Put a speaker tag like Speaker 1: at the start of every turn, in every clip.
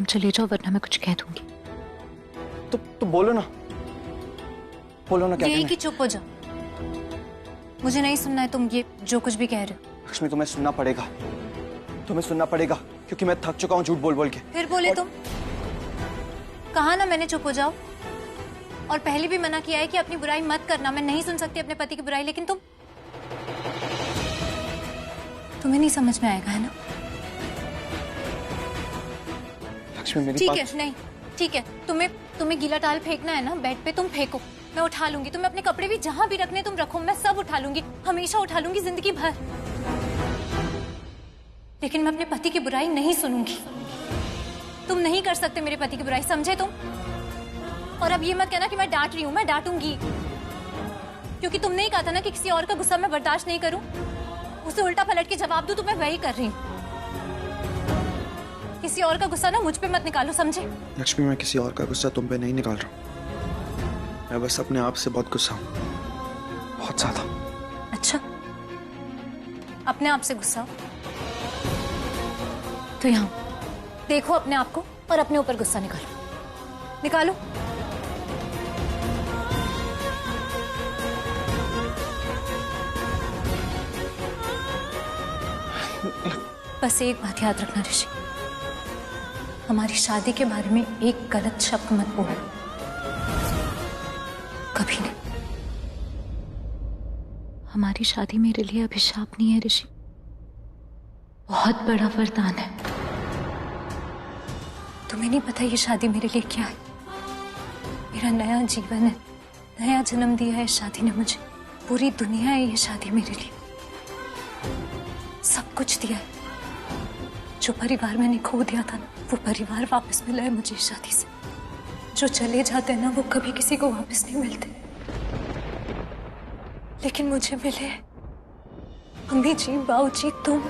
Speaker 1: तुम चले जाओ वरना मैं कुछ कह दूंगी।
Speaker 2: तो बोलो ना क्या
Speaker 1: यही
Speaker 2: कहना
Speaker 1: कि चुप हो जाओ। मुझे नहीं सुनना है तुम ये जो कुछ भी कह रहे हो।
Speaker 2: है? लक्ष्मी तुम्हें सुनना पड़ेगा क्योंकि मैं थक चुका हूँ झूठ बोल के।
Speaker 1: फिर बोले तुम कहा ना मैंने चुप हो जाओ, और पहले भी मना किया है कि अपनी बुराई मत करना। मैं नहीं सुन सकती अपने पति की बुराई, लेकिन तुम्हें नहीं समझ में आएगा, है ना?
Speaker 2: लक्ष्मी मेरी
Speaker 1: ठीक है, नहीं ठीक है, तुम्हें गीला टाल फेंकना है ना बेड पे, तुम फेंको, मैं उठा लूंगी। तुम्हें अपने कपड़े भी जहां भी रखने तुम रखो, मैं सब उठा लूंगी, हमेशा उठा लूंगी, जिंदगी भर। लेकिन मैं अपने पति की बुराई नहीं सुनूंगी। तुम नहीं कर सकते मेरे पति की बुराई, समझे तुम? और अब ये मत कहना कि मैं डांट रही हूं, मैं डांटूंगी, क्योंकि तुमने ही कहा था ना कि किसी और का गुस्सा मैं बर्दाश्त नहीं करूं। उसे उल्टा पलट के जवाब दूं तो मैं वही कर रही हूं। किसी और का गुस्सा ना मुझ पे मत निकालो, समझे?
Speaker 2: लक्ष्मी मैं किसी और का गुस्सा तुम पे नहीं निकाल रहा हूँ, मैं बस अपने आप से बहुत गुस्सा हूँ, बहुत ज्यादा।
Speaker 1: अच्छा, अपने आप से गुस्सा? तो यहाँ देखो अपने आप को और अपने ऊपर गुस्सा निकालो। बस एक बात याद रखना ऋषि, हमारी शादी के बारे में एक गलत शब्द मत बोलना, कभी नहीं। हमारी शादी मेरे लिए अभिशाप नहीं है ऋषि, बहुत बड़ा वरदान है। तुम्हें नहीं पता ये शादी मेरे लिए क्या है? मेरा नया जीवन है, नया जन्म दिया है शादी ने मुझे, पूरी दुनिया है ये शादी मेरे लिए, सब कुछ दिया है। जो परिवार मैंने खो दिया था ना, वो परिवार वापस मिला है मुझे इस शादी से। जो चले जाते हैं ना, वो कभी किसी को वापस नहीं मिलते, लेकिन मुझे मिले अम्मी जी, बाऊ जी, तुम।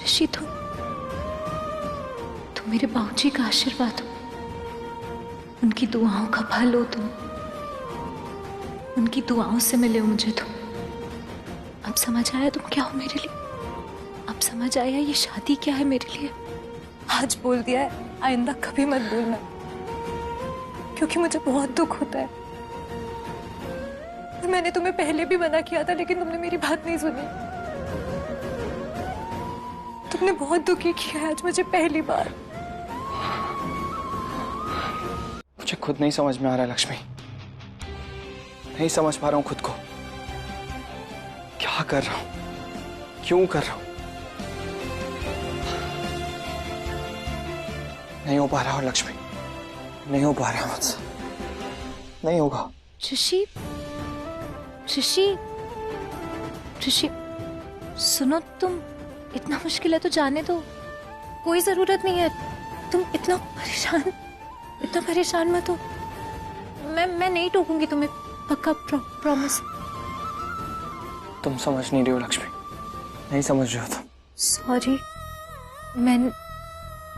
Speaker 1: ऋषि तुम मेरे बाऊ जी का आशीर्वाद हो, उनकी दुआओं का फल हो तुम, उनकी दुआओं से मिले हो मुझे तुम। अब समझ आया तुम क्या हो मेरे लिए? अब समझ आया ये शादी क्या है मेरे लिए? आज बोल दिया है, आइंदा कभी मत बोलना, क्योंकि मुझे बहुत दुख होता है। और मैंने तुम्हें पहले भी मना किया था, लेकिन तुमने मेरी बात नहीं सुनी। तुमने बहुत दुखी किया है आज मुझे पहली बार।
Speaker 2: मुझे खुद नहीं समझ में आ रहा है लक्ष्मी, नहीं समझ पा रहा हूं खुद को, क्या कर रहा हूं, क्यों कर रहा हूं। नहीं हो पा रहा हो लक्ष्मी, नहीं हो पा रहा मुझसे, नहीं होगा।
Speaker 1: ऋषि सुनो, तुम इतना मुश्किल है तो जाने दो, कोई जरूरत नहीं है। तुम इतना परेशान मत हो। मैं नहीं टोकूंगी तुम्हें, पक्का, प्रॉमिस।
Speaker 2: तुम समझ नहीं रही हो लक्ष्मी, नहीं समझ रहे हो तुम।
Speaker 1: सॉरी,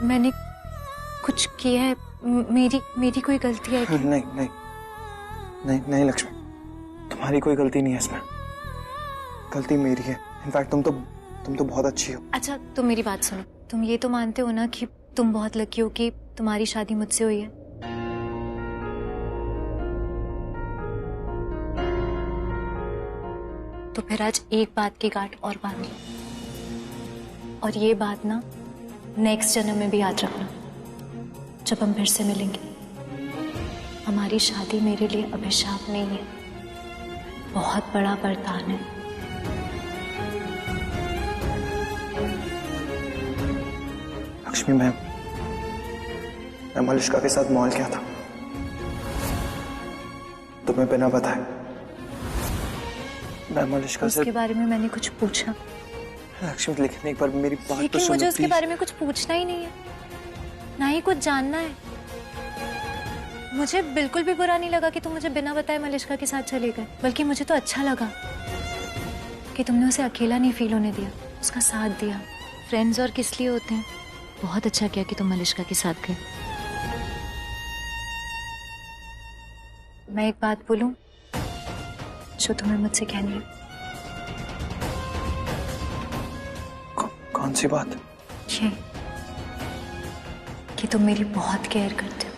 Speaker 1: मैंने कुछ किया है, मेरी कोई गलती है?
Speaker 2: नहीं लक्ष्मी, तुम्हारी कोई गलती नहीं है इसमें, गलती मेरी है। इनफैक्ट तुम तो बहुत अच्छी हो।
Speaker 1: अच्छा, तुम मेरी बात सुनो, तुम ये तो मानते हो ना कि तुम बहुत लकी हो कि तुम्हारी शादी मुझसे हुई है? तो फिर आज एक बात की गांठ और बांध लो, और ये बात ना नेक्स्ट जन्म में भी याद रखना, जब हम फिर से मिलेंगे। हमारी शादी मेरे लिए अभिशाप नहीं है, बहुत बड़ा वरदान है।
Speaker 2: लक्ष्मी, मैं मलिष्का के साथ मॉल गया था, तुम्हें बिना बताए। मैं मलिष्का से
Speaker 1: उसके बारे में मैंने कुछ पूछा?
Speaker 2: लक्ष्मी लेकिन एक बार मेरी बात तो सुनो।
Speaker 1: लेकिन मुझे उसके बारे में कुछ पूछना ही नहीं है, ना ही कुछ जानना है। मुझे बिल्कुल भी बुरा नहीं लगा कि तुम मुझे बिना बताए मलिष्का के साथ चले गए, बल्कि मुझे तो अच्छा लगा कि तुमने उसे अकेला नहीं फील होने दिया, उसका साथ दिया। फ्रेंड्स और किस लिए होते हैं? बहुत अच्छा किया कि तुम मलिष्का के साथ गए। मैं एक बात बोलूं जो तुम्हें मुझसे कहनी है?
Speaker 2: कौन सी बात?
Speaker 1: ये कि तुम मेरी बहुत केयर करते हो,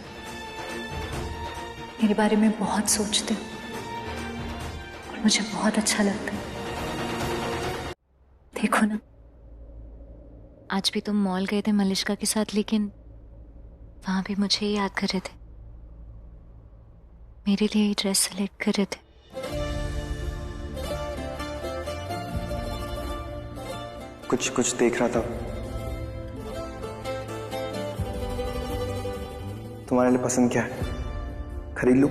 Speaker 1: मेरे बारे में बहुत सोचते हो और मुझे बहुत अच्छा लगता है। देखो ना, आज भी तुम मॉल गए थे मलिष्का के साथ, लेकिन वहां भी मुझे ही याद कर रहे थे, मेरे लिए ही ड्रेस सेलेक्ट कर रहे थे।
Speaker 2: कुछ देख रहा था। तुम्हारे लिए पसंद क्या है, खरीद लूं?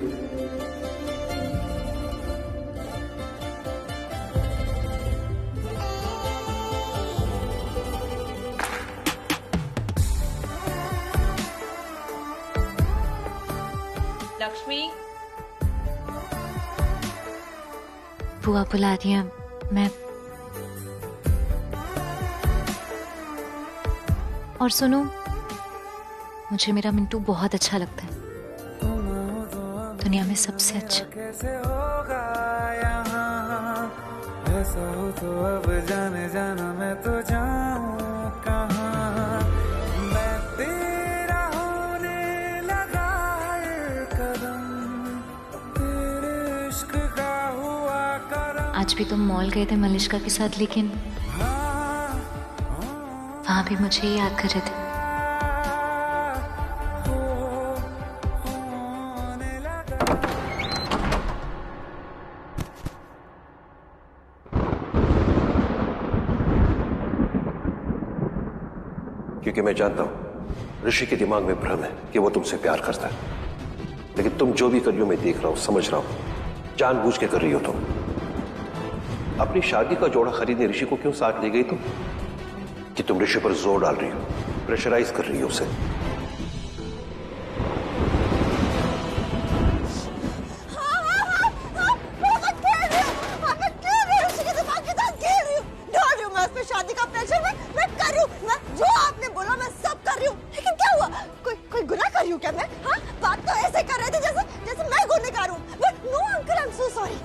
Speaker 3: लक्ष्मी,
Speaker 1: बुआ बुला रही है, मैं। और सुनो, मुझे मेरा मिंटू बहुत अच्छा लगता है, दुनिया में सबसे अच्छा।
Speaker 4: कैसे होगा यहाँ ऐसा हो तो अब जाने जाना, मैं तो जाऊँ कहाँ। मैं तेरा होने लगा हर कदम, तेरे इश्क का हुआ करम।
Speaker 1: आज भी तुम मॉल गए थे मलिष्का के साथ, लेकिन वहां भी मुझे ही याद कर रहे थे।
Speaker 5: क्योंकि मैं जानता हूं ऋषि के दिमाग में भ्रम है कि वो तुमसे प्यार करता है, लेकिन तुम जो भी कर रही हो मैं देख रहा हूं, समझ रहा हूं, जानबूझ के कर रही हो तुम। अपनी शादी का जोड़ा खरीदने ऋषि को क्यों साथ ले गई तुम? कि तुम ऋषि पर जोर डाल रही हो, प्रेशराइज कर रही हो उसे।
Speaker 3: शादी का प्रेशर मैं कर रही हूँ, मैं जो आपने बोला मैं सब कर रही हूँ, लेकिन क्या हुआ? कोई गुनाह कर रही हूँ क्या मैं? हाँ, बात तो ऐसे कर रहे थे जैसे मैं गुनहगार हूँ। But no uncle, I am so sorry.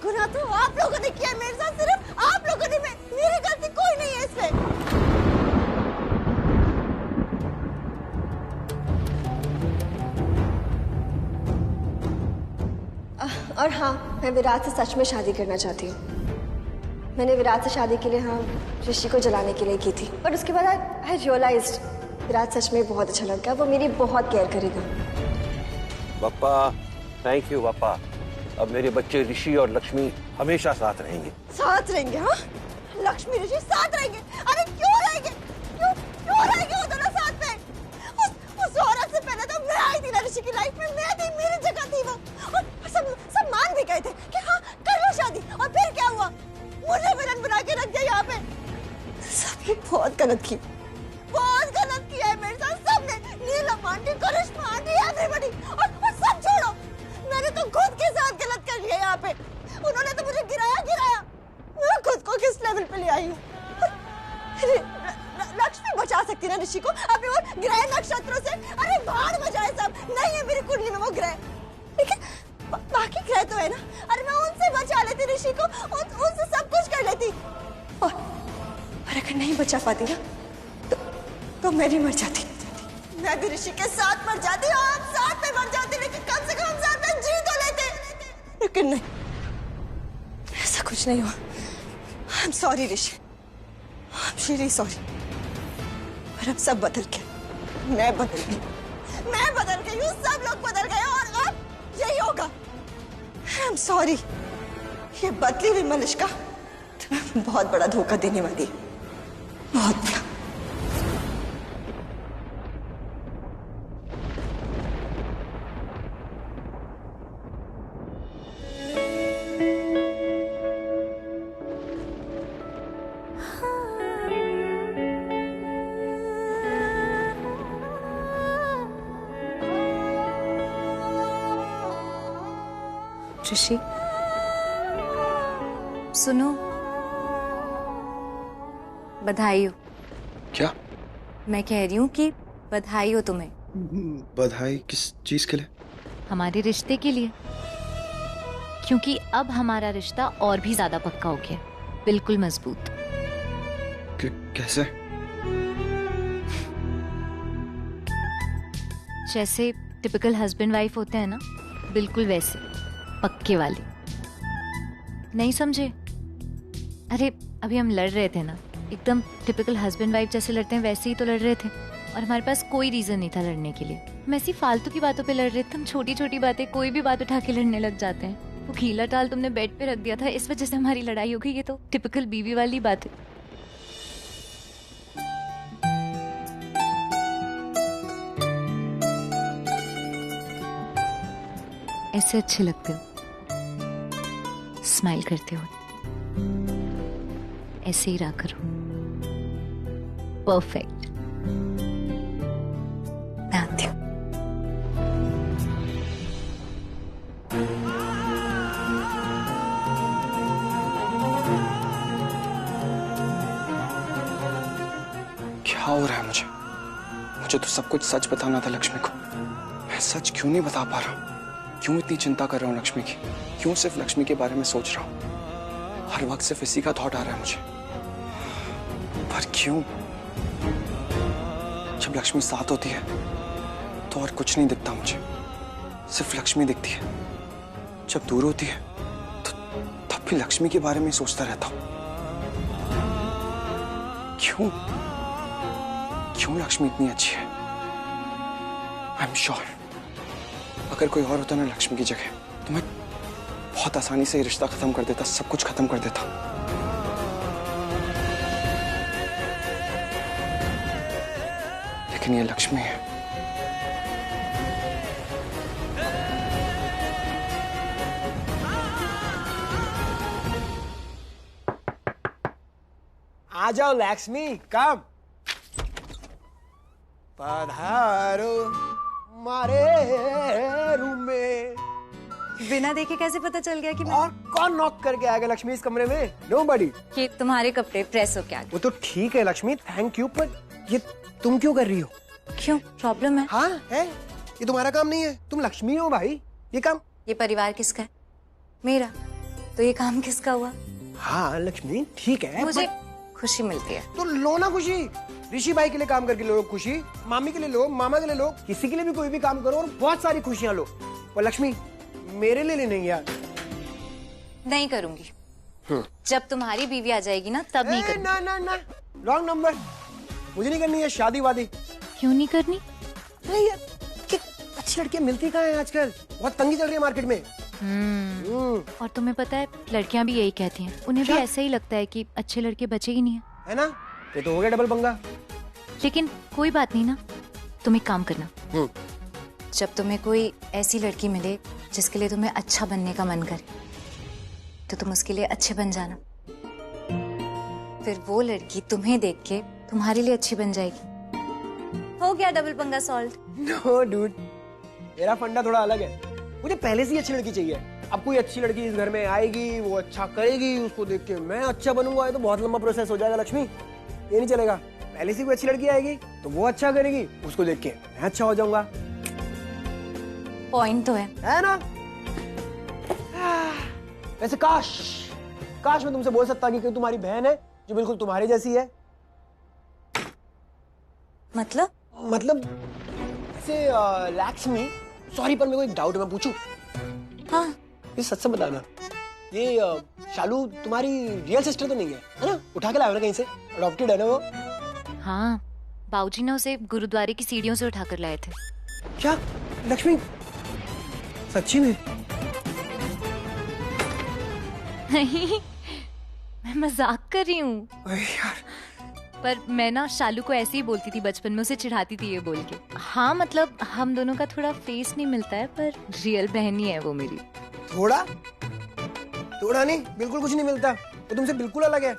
Speaker 3: गुनाह तो आप लोगों ने किया है मेरे साथ, सिर्फ आप लोगों ने। मेरी गलती कोई नहीं है इसमें। और हाँ, मैं विराट से सच में शादी करना चाहती हूँ। मैंने विराट से शादी के लिए हाँ ऋषि को जलाने के लिए की थी, पर उसके बाद आई रियलाइज्ड विराट सच में बहुत अच्छा लड़का है, वो मेरी बहुत केयर करेगा।
Speaker 5: पापा, थैंक यू पापा। अब मेरे बच्चे ऋषि और लक्ष्मी हमेशा साथ रहेंगे।
Speaker 3: साथ रहेंगे? हाँ, लक्ष्मी ऋषि साथ रहेंगे? अरे क्यों रहेंगे? क्यों रहेंगे वो दोनों साथ में? उस औरत से पहले तो मैं आई थी ना ऋषि की लाइफ में, मैं थी, मेरी जगह थी वो। और सब मान भी गए थे कि हाँ कर लो शादी। और फिर क्या हुआ? मुझे विलन बना के रख दिया यहाँ पे। सबने बहुत गलत की, बहुत गलत किया है मेरे साथ सबने। नीलम आंटी, करिश्मा आंटी, एवरीबॉडी। और सब छोड़ो, मैंने तो खुद के साथ गलत कर लिया यहाँ पे। उन्होंने तो मुझे गिराया। मैं खुद को किस लेवल पे ले आई हूँ। लक्ष्मी बचा सकती ना ऋषि को अपने वो ग्रह नक्षत्रों से। अरे भाड़ बजाए सब, नहीं है मेरी कुंडली में वो ग्रह, लेकिन बाकी ग्रह तो है ना। अरे मैं उनसे बचा लेती ऋषि को, उनसे सब कुछ कर लेती। और अगर नहीं बचा पाती ना तो मैं भी मर जाती। मैं भी ऋषि के साथ मर जाती, आप साथ में मर जाते, लेकिन कम से कम हम साथ में जी तो लेते। लेकिन नहीं, ऐसा कुछ नहीं हुआ। I am sorry Rishi, I am really sorry. और अब सब बदल गया, मैं बदल गई हूँ, सब लोग बदल गए और अब यही होगा। I am sorry. ये बदली हुई मलिष्का तुम्हें बहुत बड़ा धोखा देने वाली है, बहुत बड़ा।
Speaker 1: ऋषि सुनो, बधाई हो।
Speaker 2: क्या?
Speaker 1: मैं कह रही हूँ कि बधाई हो तुम्हें।
Speaker 2: बधाई किस चीज के लिए?
Speaker 1: हमारे रिश्ते के लिए, क्योंकि अब हमारा रिश्ता और भी ज्यादा पक्का हो गया, बिल्कुल मजबूत।
Speaker 2: कैसे?
Speaker 1: जैसे टिपिकल हस्बैंड वाइफ होते हैं ना, बिल्कुल वैसे, पक्के वाले। नहीं समझे? अरे अभी हम लड़ रहे थे ना, एकदम टिपिकल हस्बैंड वाइफ जैसे लड़ते हैं वैसे ही तो लड़ रहे थे, और हमारे पास कोई रीजन नहीं था लड़ने के लिए। हम ऐसी फालतू की बातों पे लड़ रहे थे, हम छोटी छोटी बातें कोई भी बात उठा के लड़ने लग जाते हैं। वो गीला टाल तुमने बेड पे रख दिया था, इस वजह से हमारी लड़ाई हो गई। ये तो टिपिकल बीवी वाली बात है। ऐसे अच्छे लगते हो, स्माइल करते हो, ऐसे ही रहा करो। परफेक्ट। मैं आती हूँ।
Speaker 2: क्या हो रहा है मुझे तो सब कुछ सच बताना था लक्ष्मी को। मैं सच क्यों नहीं बता पा रहा? क्यों इतनी चिंता कर रहा हूँ लक्ष्मी की? क्यों सिर्फ लक्ष्मी के बारे में सोच रहा हूँ? हर वक्त सिर्फ इसी का थॉट आ रहा है मुझे। पर क्यों? जब लक्ष्मी साथ होती है तो और कुछ नहीं दिखता मुझे, सिर्फ लक्ष्मी दिखती है। जब दूर होती है तो तब भी लक्ष्मी के बारे में सोचता रहता हूँ। क्यों लक्ष्मी इतनी अच्छी है? आई एम श्योर अगर कोई और होता ना लक्ष्मी की जगह, तो मैं बहुत आसानी से ये रिश्ता खत्म कर देता, सब कुछ खत्म कर देता। लेकिन ये लक्ष्मी है।
Speaker 6: आ जाओ लक्ष्मी, कम पधारो मारे रूम में।
Speaker 3: बिना देखे कैसे पता चल गया कि मैं...
Speaker 6: और कौन नॉक करके आएगा लक्ष्मी इस कमरे में? नोबडी।
Speaker 3: कि तुम्हारे कपड़े प्रेस हो क्या?
Speaker 6: वो तो ठीक है लक्ष्मी, थैंक यू, पर ये तुम क्यों कर रही हो?
Speaker 3: क्यों, प्रॉब्लम है?
Speaker 6: हाँ है, ये तुम्हारा काम नहीं है, तुम लक्ष्मी हो भाई। ये काम,
Speaker 3: ये परिवार किसका है? मेरा। तो ये काम किसका हुआ?
Speaker 6: हाँ लक्ष्मी ठीक है,
Speaker 3: मुझे खुशी मिलती है
Speaker 6: तो लो ना खुशी। ऋषि भाई के लिए काम करके लो खुशी, मामी के लिए लो, मामा के लिए लो, किसी के लिए भी कोई भी काम करो और बहुत सारी खुशियां लो। और लक्ष्मी मेरे लिए नहीं यार।
Speaker 3: नहीं करूंगी। जब तुम्हारी बीवी आ जाएगी ना तब नहीं करूंगी।
Speaker 6: ना ना ना, रॉन्ग नंबर। मुझे नहीं करनी है शादी वादी।
Speaker 1: क्यों नहीं करनी?
Speaker 6: नहीं यार, अच्छी लड़कियां मिलती कहाँ हैं आजकल? बहुत तंगी चल रही है मार्केट में।
Speaker 1: और तुम्हें पता है लड़कियां भी यही कहती हैं, उन्हें भी ऐसा ही लगता है कि अच्छे लड़के बचे ही नहीं
Speaker 6: है ना? ये तो हो गया डबल पंगा।
Speaker 1: लेकिन कोई बात नहीं ना, तुम एक काम करना,
Speaker 3: जब तुम्हें कोई ऐसी लड़की मिले जिसके लिए तुम्हें अच्छा बनने का मन करे, तो तुम उसके लिए अच्छे बन जाना। फिर वो लड़की तुम्हें देख के तुम्हारे लिए अच्छी बन जाएगी। हो गया डबल पंगा सॉल्व।
Speaker 6: नो डूड, मेरा फंडा थोड़ा अलग है। मुझे पहले से ही अच्छी लड़की चाहिए। अब कोई अच्छी लड़की इस घर में आएगी, वो अच्छा करेगी, उसको देख के मैं अच्छा बनूंगा, ये तो बहुत लंबा प्रोसेस हो जाएगा लक्ष्मी। ये नहीं चलेगा। पहले से कोई अच्छी लड़की आएगी तो वो अच्छा करेगी, उसको देख के मैं अच्छा हो जाऊंगा।
Speaker 3: पॉइंट तो है
Speaker 6: ना? वैसे काश मैं तुमसे बोल सकता कि तुम्हारी बहन है जो बिल्कुल तुम्हारी जैसी है। मतलब वैसे लक्ष्मी, सॉरी पर मेरे को एक डाउट है, मैं पूछूं?
Speaker 3: हाँ।
Speaker 6: ये सच से बताना, ये शालू तुम्हारी रियल सिस्टर तो नहीं है ना? उठा के लाए हो ना कहीं से? अडॉप्टेड है ना वो?
Speaker 1: हाँ, बाबूजी ने उसे गुरुद्वारे की सीढ़ियों से उठा कर लाए थे।
Speaker 6: क्या लक्ष्मी, सच्ची में?
Speaker 1: नहीं, मैं मजाक कर रही हूँ।
Speaker 6: यार,
Speaker 1: पर मैं ना शालू को ऐसे ही बोलती थी बचपन में, उसे चिढ़ाती थी ये बोल के। हाँ मतलब हम दोनों का थोड़ा फेस नहीं मिलता है, पर रियल बहन ही है वो मेरी।
Speaker 6: थोड़ा नहीं, बिल्कुल कुछ नहीं मिलता, वो तुमसे बिल्कुल अलग है।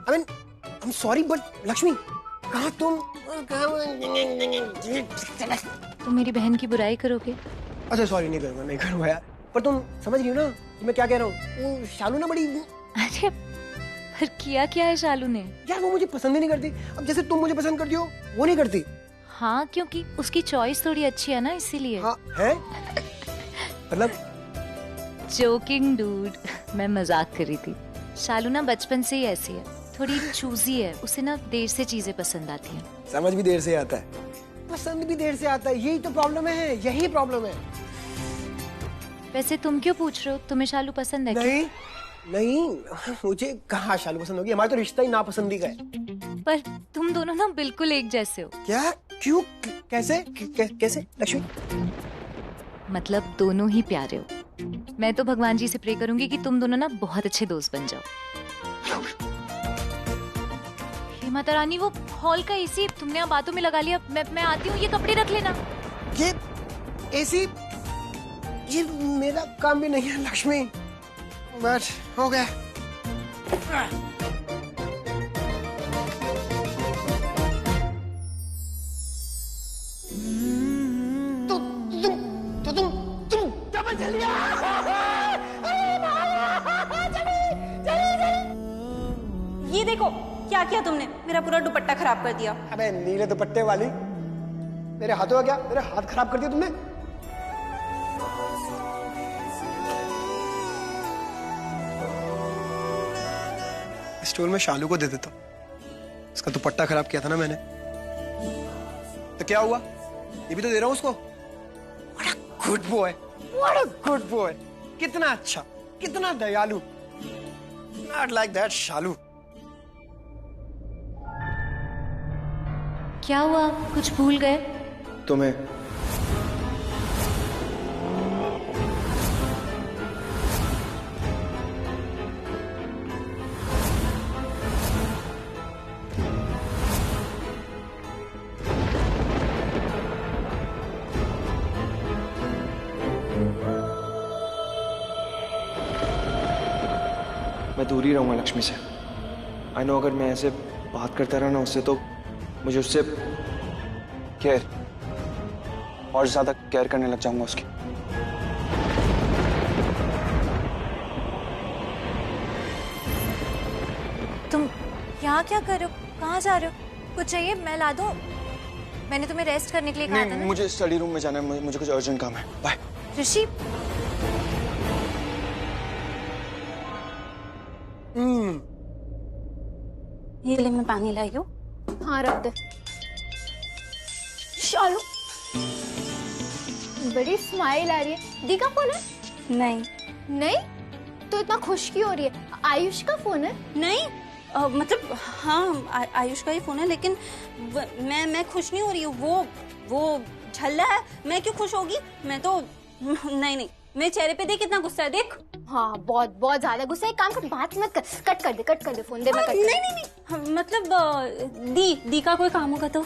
Speaker 6: I am sorry but Lakshmi, कहाँ तुम
Speaker 1: मेरी बहन की बुराई करोगे?
Speaker 6: अच्छा सॉरी, नहीं करूँगा यार, पर तुम समझ रही हो ना मैं क्या कह रहा हूँ? वो शालू ना बड़ी...
Speaker 1: अरे पर किया क्या है शालू ने?
Speaker 6: यार वो मुझे पसंद ही नहीं करती। अब जैसे तुम मुझे पसंद करती हो वो नहीं करती।
Speaker 1: हाँ, क्योंकि उसकी चॉइस थोड़ी अच्छी है ना, इसीलिए।
Speaker 6: हाँ है, मतलब
Speaker 1: जोकिंग डूड, मैं मजाक कर रही थी। शालू ना बचपन से ही ऐसी है, थोड़ी चूजी है, उसे ना देर से चीजें पसंद आती हैं।
Speaker 6: समझ भी देर से आता है। पसंद भी देर से आता है, यही तो प्रॉब्लम है, यही प्रॉब्लम है।
Speaker 1: वैसे तुम क्यों पूछ रहे हो, तुम्हें शालू पसंद है क्या?
Speaker 6: नहीं नहीं, मुझे कहाँ शालू पसंद होगी, हमारा तो रिश्ता ही नापसंदी का है।
Speaker 1: पर तुम दोनों ना बिल्कुल एक जैसे हो।
Speaker 6: क्या? क्यों? कैसे? कैसे लक्ष्मी?
Speaker 1: मतलब दोनों ही प्यारे हो। मैं तो भगवान जी से प्रे करूंगी कि तुम दोनों ना बहुत अच्छे दोस्त बन जाओ। हे माता रानी, वो हॉल का एसी तुमने अब बातों में लगा लिया। मैं आती हूँ, ये कपड़े रख लेना।
Speaker 6: ये एसी, ये मेरा काम भी नहीं है लक्ष्मी, बट हो गया।
Speaker 3: ये देखो क्या किया तुमने, मेरा पूरा दुपट्टा खराब कर दिया।
Speaker 6: अबे नीले दुपट्टे वाली, मेरे हाथों का क्या? मेरे हाथ खराब कर दिया तुमने। स्टोर में शालू को दे देता, इसका दुपट्टा खराब किया था ना मैंने, तो क्या हुआ? ये भी तो दे रहा हूं उसको। What a good boy, what a good boy, कितना अच्छा, कितना दयालु। Not like that शालू।
Speaker 1: क्या हुआ, कुछ भूल गए?
Speaker 2: तुम्हें मैं दूर ही रहूंगा लक्ष्मी से। आई नो, अगर मैं ऐसे बात करता रहा ना उससे, तो मुझे उससे केयर और ज्यादा केयर करने लग जाऊंगा उसकी।
Speaker 1: तुम यहाँ क्या कर रहे हो, कहाँ जा रहे हो? कुछ चाहिए मैं ला दूँ? मैंने तुम्हें रेस्ट करने के लिए कहा था
Speaker 2: नहीं,
Speaker 1: ना।
Speaker 2: मुझे स्टडी रूम में जाना है, मुझे कुछ अर्जेंट काम है। बाय।
Speaker 1: ऋषि,
Speaker 3: ये ले मैं पानी लाई हूँ।
Speaker 7: हाँ रख दे। शालू, बड़ी स्माइल आ रही है। दी का फोन है?
Speaker 3: नहीं
Speaker 7: नहीं तो इतना खुश क्यों हो रही है? आयुष का फोन है?
Speaker 3: नहीं, मतलब हाँ आयुष का ही फोन है, लेकिन मैं खुश नहीं हो रही हूँ। वो झल्ला है, मैं क्यों खुश होगी? मैं तो नहीं, मेरे चेहरे पे देख कितना गुस्सा है, देख।
Speaker 7: हाँ बहुत ज्यादा गुस्सा है। एक काम कर, बात मत कर, कट कर दे फोन दे। मैं
Speaker 3: नहीं, मतलब दी का कोई काम होगा तो।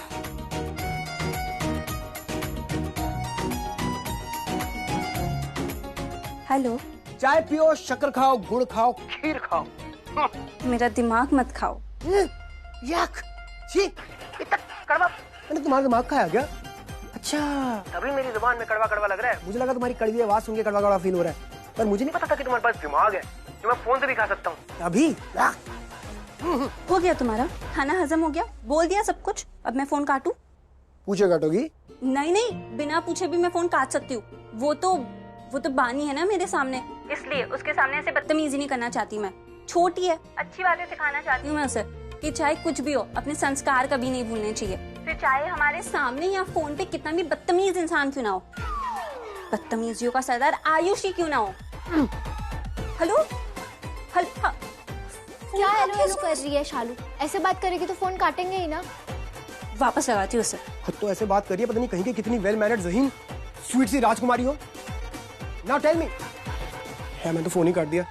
Speaker 3: हेलो,
Speaker 6: चाय पियो, शक्कर खाओ, गुड़ खाओ, खीर खाओ।
Speaker 3: मेरा दिमाग मत खाओ।
Speaker 6: यक, छी, इतना कड़वा। मैंने तुम्हारा दिमाग खाया क्या? अच्छा, तभी मेरी जुबान में कड़वा कड़वा लग रहा है। मुझे लगा तुम्हारी कड़वी आवाज सुन के कड़वा कड़वा फील हो रहा है, पर मुझे नहीं पता था कि तुम्हारे पास दिमाग है जो मैं फोन से भी खा सकता हूँ। अभी
Speaker 3: हो गया तुम्हारा खाना हजम हो गया, बोल दिया सब कुछ। अब मैं फोन काटूं?
Speaker 6: पूछे काटोगी?
Speaker 3: नहीं, बिना पूछे भी मैं फोन काट सकती हूँ। वो तो बानी है ना मेरे सामने, इसलिए उसके सामने ऐसे बदतमीजी नहीं करना चाहती मैं। छोटी है, अच्छी बातें सिखाना चाहती हूँ मैं उसे कि चाहे कुछ भी हो अपने संस्कार कभी नहीं भूलने चाहिए, फिर चाहे हमारे सामने या फोन पे कितना भी बदतमीज इंसान क्यों ना हो, बदतमीजियों का सरदार आयुष ही क्यों ना हो। हेलो,
Speaker 7: क्या हेलो कर रही है शालू? ऐसे बात करेगी तो फोन काटेंगे ही ना।
Speaker 3: वापस लगाती हूँ उसे।
Speaker 6: खुद तो ऐसे बात करिए, पता नहीं कहीं की कितनी वेल मैनर्ड ज़हीन स्वीट सी राजकुमारी हो। Now tell me. है, मैं तो फोन ही काट दिया।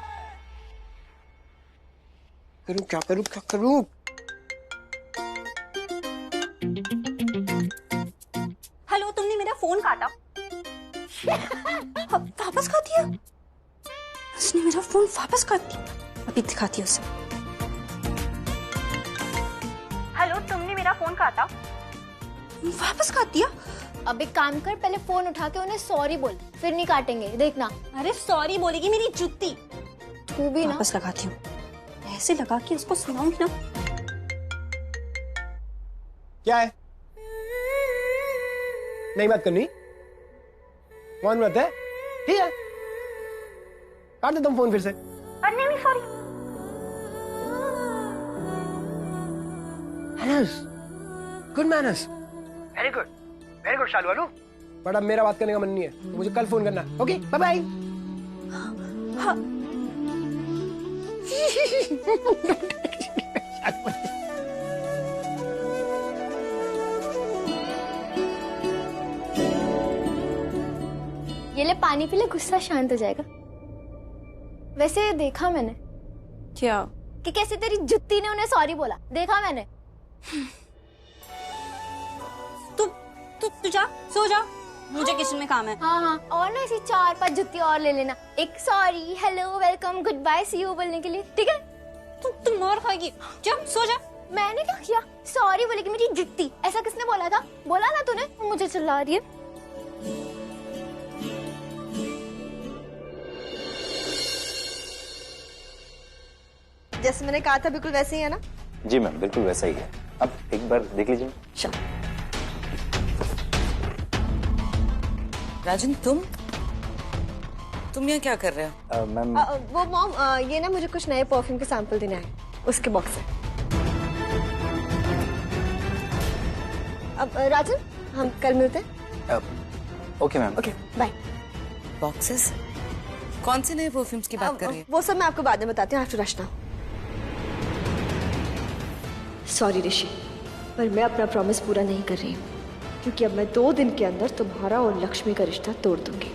Speaker 6: क्या करूं?
Speaker 3: हेलो, तुमने मेरा फोन काटा। वापस कर दिया? उसने मेरा फोन वापस कर दिया। अभी दिखाती हूँ उसे। हेलो, तुमने मेरा फोन काटा, वापस कर दिया।
Speaker 7: अब एक काम कर, पहले फोन उठा के उन्हें सॉरी बोल, फिर नहीं काटेंगे, देखना।
Speaker 3: अरे सॉरी बोलेगी मेरी जुत्ती।
Speaker 7: तू भी ना।
Speaker 3: वापस लगाती हूँ, ऐसे लगा के उसको सुनाऊंगी ना।
Speaker 6: क्या है? नहीं बात करनी? कौन बात है? ठीक है, काट देता हूँ फोन फिर से।
Speaker 3: नहीं, sorry.
Speaker 6: Manners, good manners, very good. Very good Shalu वालू। बट अब मेरा बात करने का मन नहीं है, तो मुझे कल फोन करना। Okay bye bye.
Speaker 7: ये ले पानी पी ले, गुस्सा शांत हो जाएगा। वैसे देखा मैंने
Speaker 3: क्या
Speaker 7: कि कैसे तेरी जुत्ती ने उन्हें सॉरी बोला, देखा मैंने।
Speaker 3: तू जा, सो जा, मुझे किचन में काम है।
Speaker 7: हाँ, और ना ऐसी 4-5 जुत्ती और ले लेना, एक sorry, hello, welcome, goodbye, see you बोलने के लिए, ठीक है?
Speaker 3: तुम मार खाएगी, जा सो जा।
Speaker 7: मैंने क्या किया? सॉरी बोलेगी मेरी जुत्ती, ऐसा किसने बोला था? बोला ना तूने, मुझे चिल्ला रही है।
Speaker 3: जैसे मैंने कहा था बिल्कुल वैसे ही है ना?
Speaker 8: जी मैम, बिल्कुल वैसा ही है। अब एक बार देख लीजिए।
Speaker 9: राजन, तुम यहाँ क्या कर रहे हो?
Speaker 8: मैम
Speaker 3: वो मॉम, ये ना मुझे कुछ नए परफ्यूम के सैंपल देने आए, उसके बॉक्स है। अब राजन, हम कल मिलते हैं।
Speaker 8: Okay ma'am.
Speaker 3: Okay bye.
Speaker 9: Boxes? कौन से नए परफ्यूम्स की बात कर रही है?
Speaker 3: वो सब मैं आपको बाद में बताती हूँ। आफ्टर रचना। सॉरी ऋषि, पर मैं अपना प्रॉमिस पूरा नहीं कर रही हूँ, क्योंकि अब मैं 2 दिन के अंदर तुम्हारा और लक्ष्मी का रिश्ता तोड़ दूंगी।